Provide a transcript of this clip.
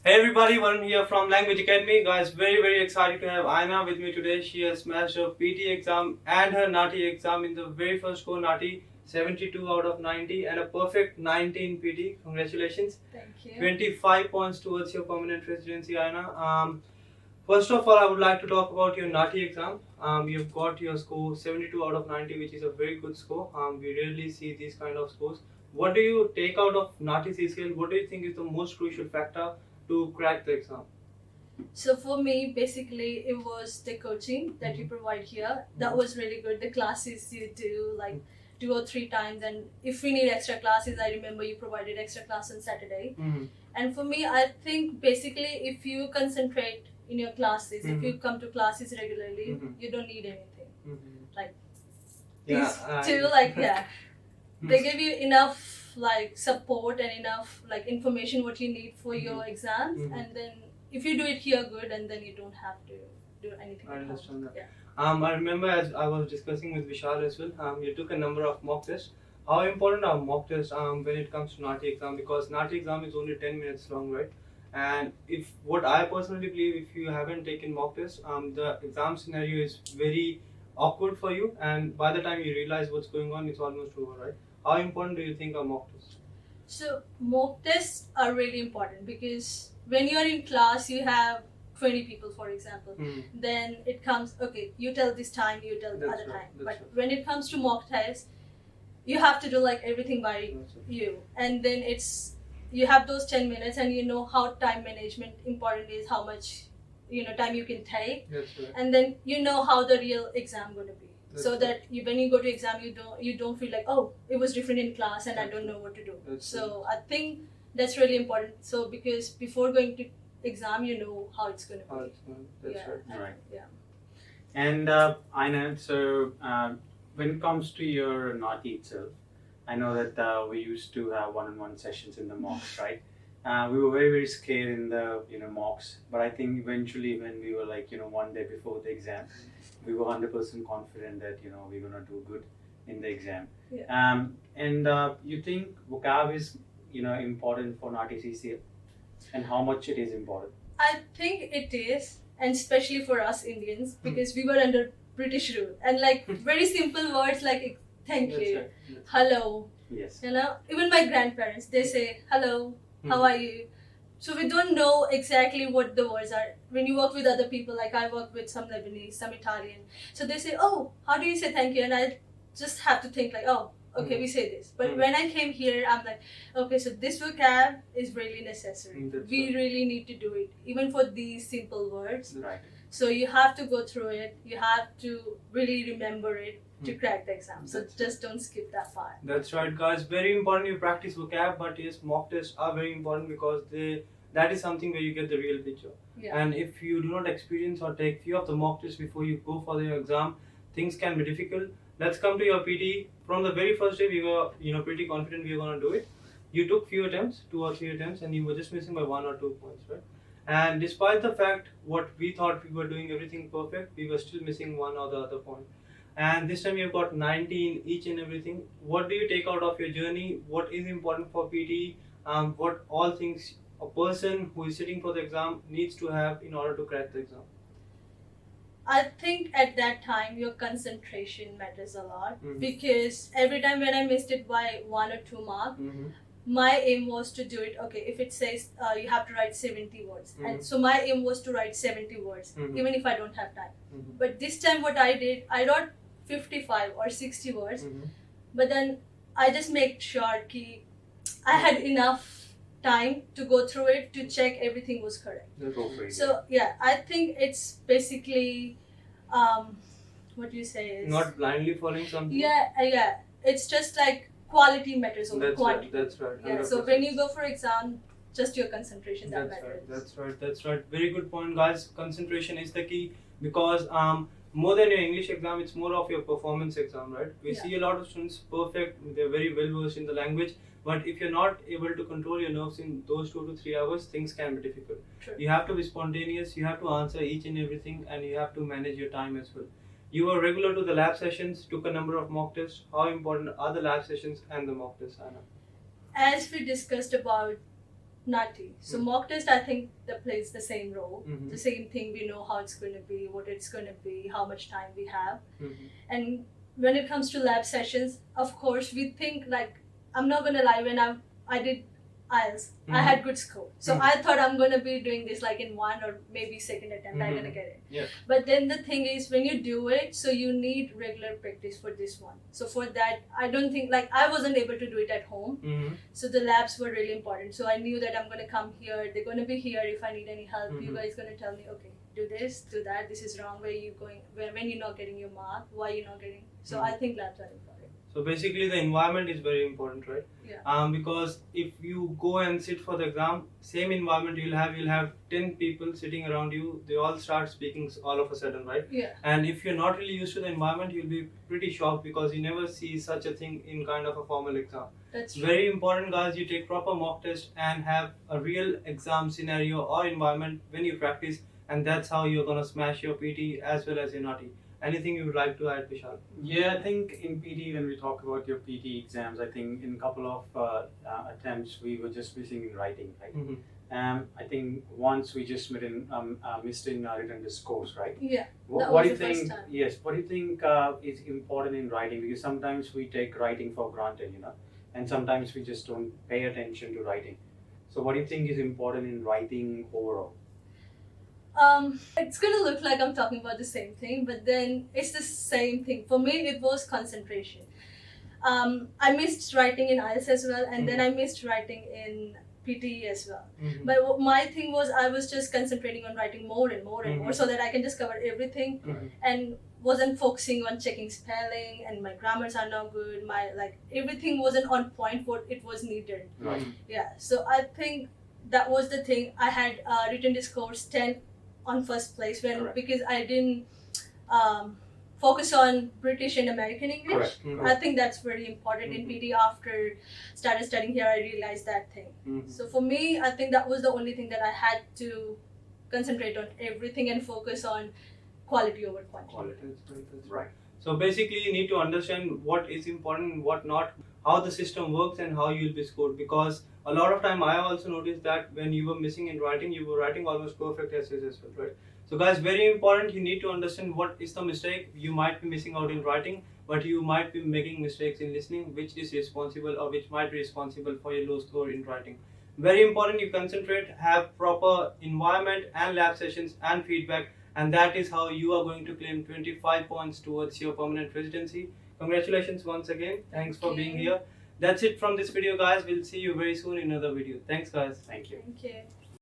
Hey everybody, Varun here from Language Academy. Guys, very excited to have Aaina with me today. She has smashed her PTE exam and her NAATI exam in the very first score NAATI, 72 out of 90 and a perfect 19 PTE. Congratulations. Thank you. 25 points towards your permanent residency, Aaina. First of all, I would like to talk about your NAATI exam. You've got your score 72 out of 90, which is a very good score. We rarely see these kind of scores. What do you take out of NAATI CCL? What do you think is the most crucial factor to crack the exam? So for me, basically, it was the coaching that you provide here. That was really good. The classes you do like 2 or 3 times, and if we need extra classes, I remember you provided extra class on Saturday. And for me, I think basically if you concentrate in your classes, if you come to classes regularly, you don't need anything. Like these two, they give you enough like support and enough like information what you need for your exams, and then if you do it here good, and then you don't have to do anything. I understand that. Yeah. I remember as I was discussing with Vishal as well, you took a number of mock tests. How important are mock tests when it comes to NAATI exam? Because NAATI exam is only 10 minutes long, right? And if what I personally believe, if you haven't taken mock tests, the exam scenario is very awkward for you, and by the time you realize what's going on, it's almost over, right? How important do you think are mock tests? So mock tests are really important because when you're in class, you have 20 people, for example. Then it comes, okay, you tell this time, you tell the other time. But when it comes to mock tests, you have to do like everything by you. And then you have those 10 minutes and you know how time management important is, how much time you can take. And then you know how the real exam going to be. So that when you go to exam, you don't feel like, oh, it was different in class and I don't know what to do. So I think that's really important. So because before going to exam, you know how it's going to be. That's right. Yeah. And Aaina, so when it comes to your NAATI itself, I know that we used to have one-on-one sessions in the mocks, right? We were very scared in the mocks, but I think eventually when we were like one day before the exam, we were 100% confident that we're gonna do good in the exam. Yeah. And you think vocab is important for NAATI CCL, and how much it is important? I think it is, and especially for us Indians, because we were under British rule, and like very simple words like thank you, hello. Yes. Even my grandparents, they say hello, how are you? So we don't know exactly what the words are. When you work with other people, like I work with some Lebanese, some Italian, so they say, oh, how do you say thank you? And I just have to think like, oh, okay, we say this. But when I came here, I'm like, okay, so this vocab is really necessary. We really need to do it, even for these simple words. Right. So you have to go through it. You have to really remember it to crack the exam. So just don't skip that part. That's right, guys. Very important you practice vocab, but yes, mock tests are very important because that is something where you get the real picture. Yeah. And if you do not experience or take few of the mock tests before you go for the exam, things can be difficult. Let's come to your PT. From the very first day, we were pretty confident we were going to do it. You took few attempts, 2 or 3 attempts, and you were just missing by 1 or 2 points, right? And despite the fact what we thought we were doing everything perfect, we were still missing 1 or the other point. And this time you've got 19 each and everything. What do you take out of your journey? What is important for PT? What all things a person who is sitting for the exam needs to have in order to crack the exam? I think at that time your concentration matters a lot, because every time when I missed it by 1 or 2 marks, my aim was to do it. Okay, if it says you have to write 70 words, and so my aim was to write 70 words, even if I don't have time. But this time what I did, I wrote 55 or 60 words, but then I just made sure that I had enough time to go through it to check everything was correct. So yeah, I think it's basically what you say is not blindly following something. Yeah. It's just like quality matters over quantity. That's right. Yeah. So when you go for exam, just your concentration that matters. That's right. Very good point, guys. Concentration is the key, because more than your English exam, it's more of your performance exam, right? We see a lot of students perfect, they're very well versed in the language, but if you're not able to control your nerves in those 2 to 3 hours, things can be difficult. True. You have to be spontaneous, you have to answer each and everything, and you have to manage your time as well. You were regular to the lab sessions, took a number of mock tests. How important are the lab sessions and the mock tests, Aaina? As we discussed about NAATI. So mock test, I think that plays the same role. Mm-hmm. The same thing, we know how it's going to be, what it's going to be, how much time we have. Mm-hmm. And when it comes to lab sessions, of course, we think like, I'm not going to lie, when I did IELTS, I had good score. So I thought I'm going to be doing this like in one or maybe second attempt, I'm going to get it. Yeah. But then the thing is, when you do it, so you need regular practice for this one. So for that, I don't think, like I wasn't able to do it at home. So the labs were really important. So I knew that I'm going to come here, they're going to be here if I need any help. You guys going to tell me, okay, do this, do that, this is wrong, where you going, when you're not getting your mark, why you're not getting. So I think labs are important. So basically the environment is very important, right? Yeah. Because if you go and sit for the exam, same environment you'll have 10 people sitting around you, they all start speaking all of a sudden, right? Yeah. And if you're not really used to the environment, you'll be pretty shocked because you never see such a thing in kind of a formal exam. That's true. Very important, guys, you take proper mock test and have a real exam scenario or environment when you practice, and that's how you're gonna smash your PT as well as your NAATI. Anything you would like to add, Vishal? Yeah, I think in PT, when we talk about your PT exams, I think in a couple of attempts we were just missing in writing, right? I think once we just missed in written discourse, right? Yeah. What do you think? Yes. What do you think is important in writing? Because sometimes we take writing for granted, you know, and sometimes we just don't pay attention to writing. So, what do you think is important in writing overall? It's gonna look like I'm talking about the same thing, but then it's the same thing. For me, it was concentration. I missed writing in IELTS as well, and then I missed writing in PTE as well. But my thing was, I was just concentrating on writing more and more and more, so that I can just cover everything, and wasn't focusing on checking spelling, and my grammars are not good. My everything wasn't on point what it was needed. Right. Yeah. So I think that was the thing. I had written discourse 10 on first place because I didn't focus on British and American English. I think that's very important in PT. After started studying here, I realized that thing. So for me, I think that was the only thing that I had to concentrate on everything and focus on quality over quantity. Right. So basically, you need to understand what is important and what not, how the system works and how you'll be scored. Because a lot of time I also noticed that when you were missing in writing, you were writing almost perfect essays as well, right? So guys, very important, you need to understand what is the mistake. You might be missing out in writing, but you might be making mistakes in listening, which is responsible or which might be responsible for your low score in writing. Very important, you concentrate, have proper environment and lab sessions and feedback, and that is how you are going to claim 25 points towards your permanent residency. Congratulations once again. Thanks for being here. That's it from this video, guys. We'll see you very soon in another video. Thanks, guys. Thank you. Thank you.